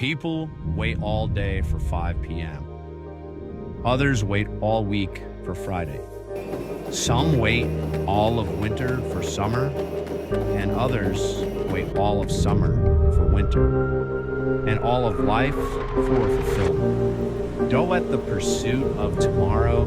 People wait all day for 5 p.m. Others wait all week for Friday. Some wait all of winter for summer, and others wait all of summer for winter, and all of life for fulfillment. Don't let the pursuit of tomorrow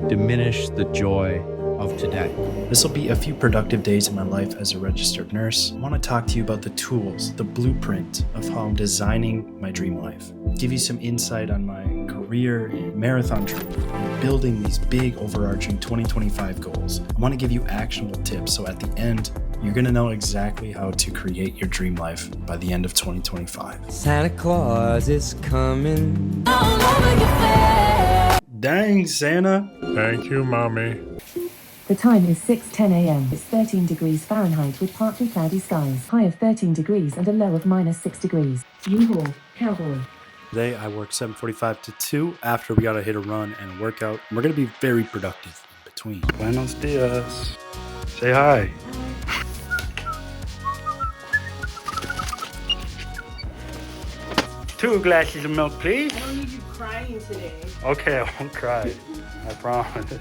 diminish the joy of today. This will be a few productive days in my life as a registered nurse. I want to talk to you about the tools, the blueprint of how I'm designing my dream life. Give you some insight on my career in marathon training, building these big overarching 2025 goals. I want to give you actionable tips so at the end, you're going to know exactly how to create your dream life by the end of 2025. Santa Claus is coming. Dang, Santa. Thank you, Mommy. The time is 6:10 a.m. It's 13 degrees Fahrenheit with partly cloudy skies. High of 13 degrees and a low of -6 degrees. Yeehaw, cowboy. Today I work 7:45 to 2 after we gotta hit a run and a workout. We're gonna be very productive in between. Buenos dias. Say hi. 2 glasses of milk, please. I don't need you crying today. Okay, I won't cry. I promise.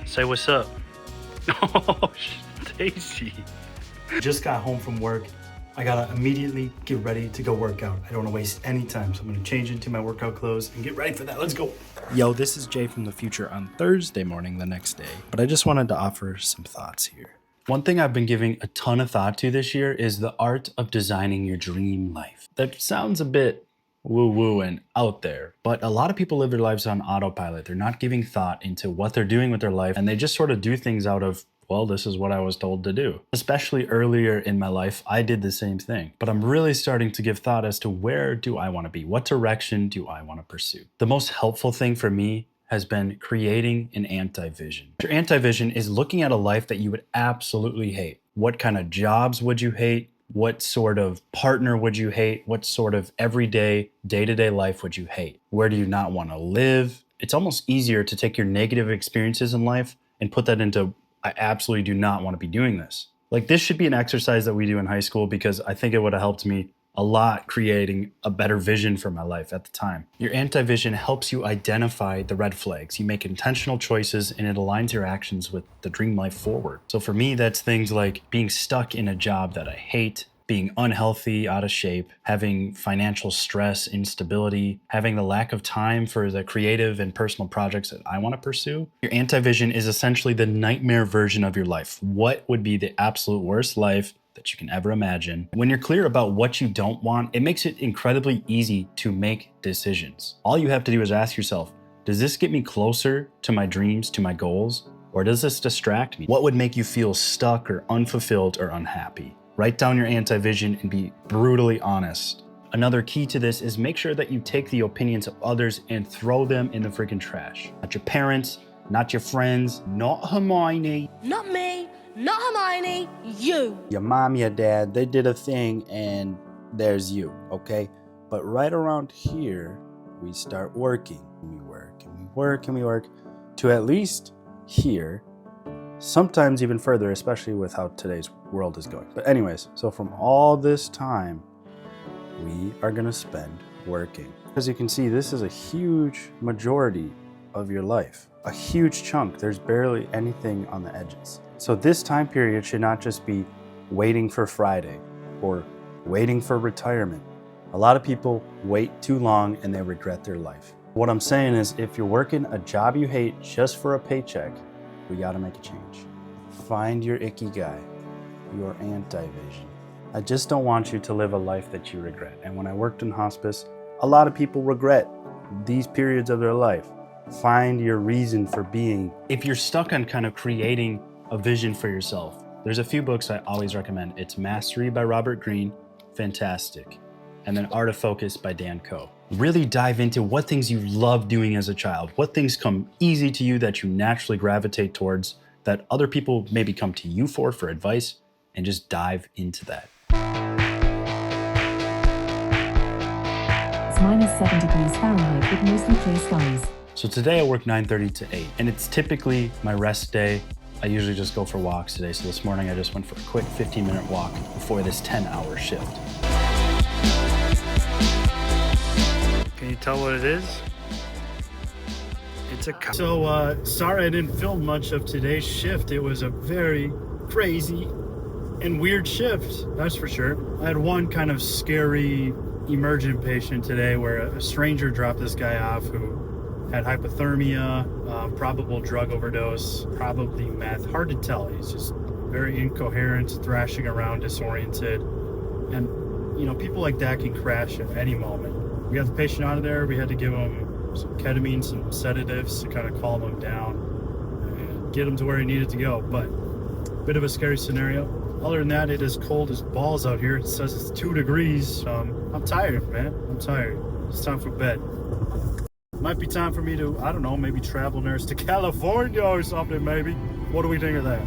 Say what's up. Oh, Stacy. Just got home from work. I gotta immediately get ready to go work out. I don't wanna waste any time, so I'm gonna change into my workout clothes and get ready for that. Let's go. Yo, this is Jay from the future on Thursday morning the next day, but I just wanted to offer some thoughts here. One thing I've been giving a ton of thought to this year is the art of designing your dream life. That sounds a bit woo-woo and out there, but a lot of people live their lives on autopilot. They're not giving thought into what they're doing with their life, and they just sort of do things out of, well, this is what I was told to do. Especially earlier in my life, I did the same thing, but I'm really starting to give thought as to where do I want to be? What direction do I want to pursue? The most helpful thing for me has been creating an anti-vision. Your anti-vision is looking at a life that you would absolutely hate. What kind of jobs would you hate? What sort of partner would you hate? What sort of everyday, day-to-day life would you hate? Where do you not want to live? It's almost easier to take your negative experiences in life and put that into, I absolutely do not want to be doing this. Like, this should be an exercise that we do in high school because I think it would have helped me a lot creating a better vision for my life at the time. Your anti-vision helps you identify the red flags. You make intentional choices and it aligns your actions with the dream life forward. So for me, that's things like being stuck in a job that I hate, being unhealthy, out of shape, having financial stress, instability, having the lack of time for the creative and personal projects that I want to pursue. Your anti-vision is essentially the nightmare version of your life. What would be the absolute worst life that you can ever imagine? When you're clear about what you don't want, it makes it incredibly easy to make decisions. All you have to do is ask yourself, does this get me closer to my dreams, to my goals, or does this distract me? What would make you feel stuck or unfulfilled or unhappy? Write down your anti-vision and be brutally honest. Another key to this is make sure that you take the opinions of others and throw them in the freaking trash. Not your parents, not your friends, not Hermione. Not me, not Hermione, you. Your mom, your dad, they did a thing and there's you, okay? But right around here, we start working. We work and we work and we work to at least here, sometimes even further, especially with how today's world is going. But anyways, so from all this time, we are gonna spend working. As you can see, this is a huge majority of your life, a huge chunk. There's barely anything on the edges. So this time period should not just be waiting for Friday or waiting for retirement. A lot of people wait too long and they regret their life. What I'm saying is, if you're working a job you hate just for a paycheck, we gotta make a change. Find your ikigai, your anti-vision. I just don't want you to live a life that you regret. And when I worked in hospice, a lot of people regret these periods of their life. Find your reason for being. If you're stuck on kind of creating a vision for yourself, there's a few books I always recommend. It's Mastery by Robert Greene, fantastic. And then Art of Focus by Dan Coe. Really dive into what things you love doing as a child, what things come easy to you that you naturally gravitate towards, that other people maybe come to you for advice, and just dive into that. It's -7 degrees Fahrenheit with mostly clear skies. So today I work 9:30 to 8, and it's typically my rest day. I usually just go for walks today. So this morning I just went for a quick 15-minute walk before this 10-hour shift. tell what it is? It's a cow. So, sorry I didn't film much of today's shift. It was a very crazy and weird shift, that's for sure. I had one kind of scary emergent patient today where a stranger dropped this guy off who had hypothermia, probable drug overdose, probably meth. Hard to tell. He's just very incoherent, thrashing around, disoriented. And, you know, people like that can crash at any moment. We got the patient out of there. We had to give him some ketamine, some sedatives to kind of calm him down and get him to where he needed to go. But a bit of a scary scenario. Other than that, it is cold as balls out here. It says it's 2 degrees. I'm tired, man. I'm tired. It's time for bed. Might be time for me to, I don't know, maybe travel nurse to California or something, maybe. What do we think of that?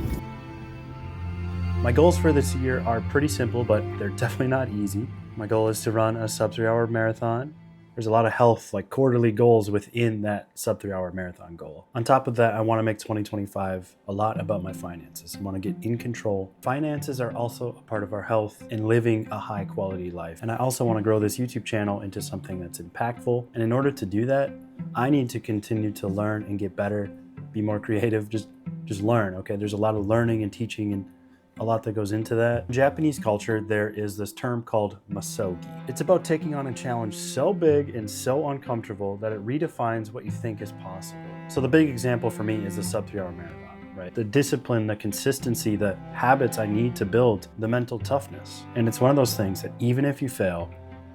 My goals for this year are pretty simple, but they're definitely not easy. My goal is to run a sub 3 hour marathon. There's a lot of health, like quarterly goals within that sub 3 hour marathon goal. On top of that, I want to make 2025 a lot about my finances. I want to get in control. Finances are also a part of our health and living a high quality life. And I also want to grow this YouTube channel into something that's impactful. And in order to do that, I need to continue to learn and get better, be more creative, just learn, okay? There's a lot of learning and teaching and a lot that goes into that. In Japanese culture, there is this term called misogi. It's about taking on a challenge so big and so uncomfortable that it redefines what you think is possible. So the big example for me is the sub 3 hour marathon, right? The discipline, the consistency, the habits I need to build, the mental toughness. And it's one of those things that even if you fail,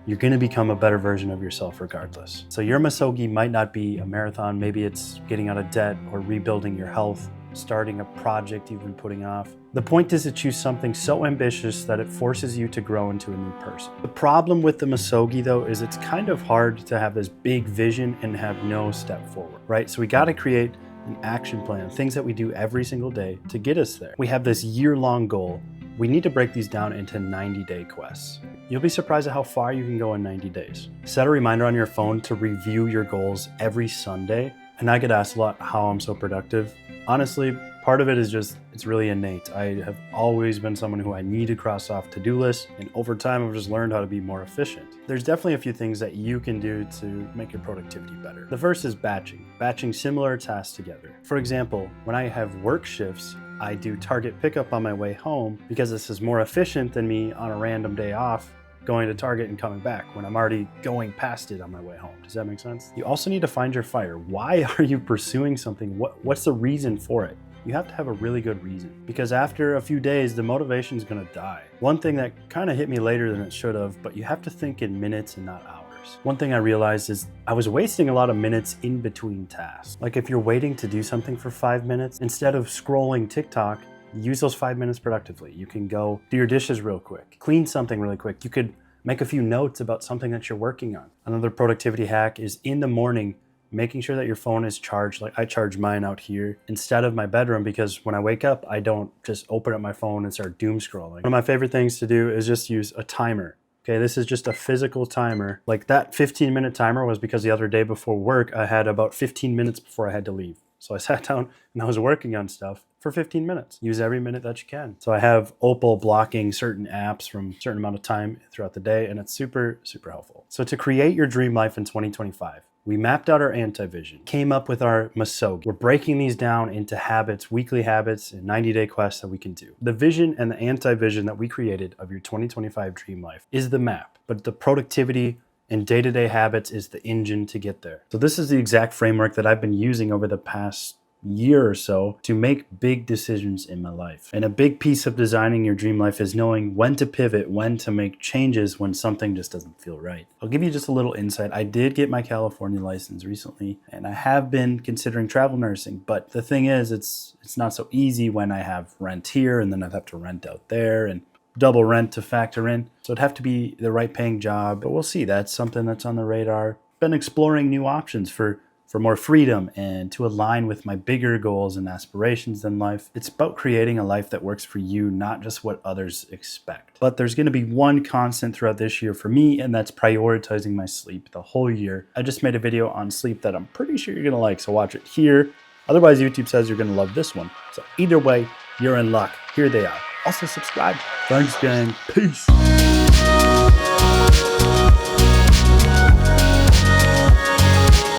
you're gonna become a better version of yourself regardless. So your misogi might not be a marathon, maybe it's getting out of debt or rebuilding your health, starting a project you've been putting off. The point is to choose something so ambitious that it forces you to grow into a new person. The problem with the misogi though is it's kind of hard to have this big vision and have no step forward, right? So we gotta create an action plan, things that we do every single day to get us there. We have this year-long goal. We need to break these down into 90-day quests. You'll be surprised at how far you can go in 90 days. Set a reminder on your phone to review your goals every Sunday. And I get asked a lot how I'm so productive. Honestly, part of it is just, it's really innate. I have always been someone who I need to cross off to-do lists, and over time I've just learned how to be more efficient. There's definitely a few things that you can do to make your productivity better. The first is batching similar tasks together. For example, when I have work shifts, I do Target pickup on my way home because this is more efficient than me on a random day off going to Target and coming back when I'm already going past it on my way home. Does that make sense? You also need to find your fire. Why are you pursuing something? What's the reason for it? You have to have a really good reason, because after a few days, the motivation is gonna die. One thing that kind of hit me later than it should have, but you have to think in minutes and not hours. One thing I realized is I was wasting a lot of minutes in between tasks. Like if you're waiting to do something for 5 minutes, instead of scrolling TikTok, use those 5 minutes productively. You can go do your dishes real quick, clean something really quick. You could make a few notes about something that you're working on. Another productivity hack is in the morning, making sure that your phone is charged. Like I charge mine out here instead of my bedroom, because when I wake up, I don't just open up my phone and start doom scrolling. One of my favorite things to do is just use a timer. Okay, this is just a physical timer. Like that 15-minute timer was because the other day before work, I had about 15 minutes before I had to leave. So I sat down and I was working on stuff for 15 minutes. Use every minute that you can. So I have Opal blocking certain apps from a certain amount of time throughout the day, and it's super, super helpful. So to create your dream life in 2025, we mapped out our anti-vision, came up with our misogi. We're breaking these down into habits, weekly habits, and 90-day quests that we can do. The vision and the anti-vision that we created of your 2025 dream life is the map, but the productivity and day-to-day habits is the engine to get there. So this is the exact framework that I've been using over the past year or so to make big decisions in my life. And a big piece of designing your dream life is knowing when to pivot, when to make changes when something just doesn't feel right. I'll give you just a little insight. I did get my California license recently, and I have been considering travel nursing, but the thing is, it's not so easy when I have rent here and then I'd have to rent out there and double rent to factor in. So it'd have to be the right paying job, but we'll see. That's something that's on the radar. Been exploring new options for more freedom and to align with my bigger goals and aspirations in life. It's about creating a life that works for you, not just what others expect. But there's gonna be one constant throughout this year for me, and that's prioritizing my sleep the whole year. I just made a video on sleep that I'm pretty sure you're gonna like, so watch it here. Otherwise, YouTube says you're gonna love this one. So either way, you're in luck. Here they are. Also subscribe. Thanks, gang. Peace.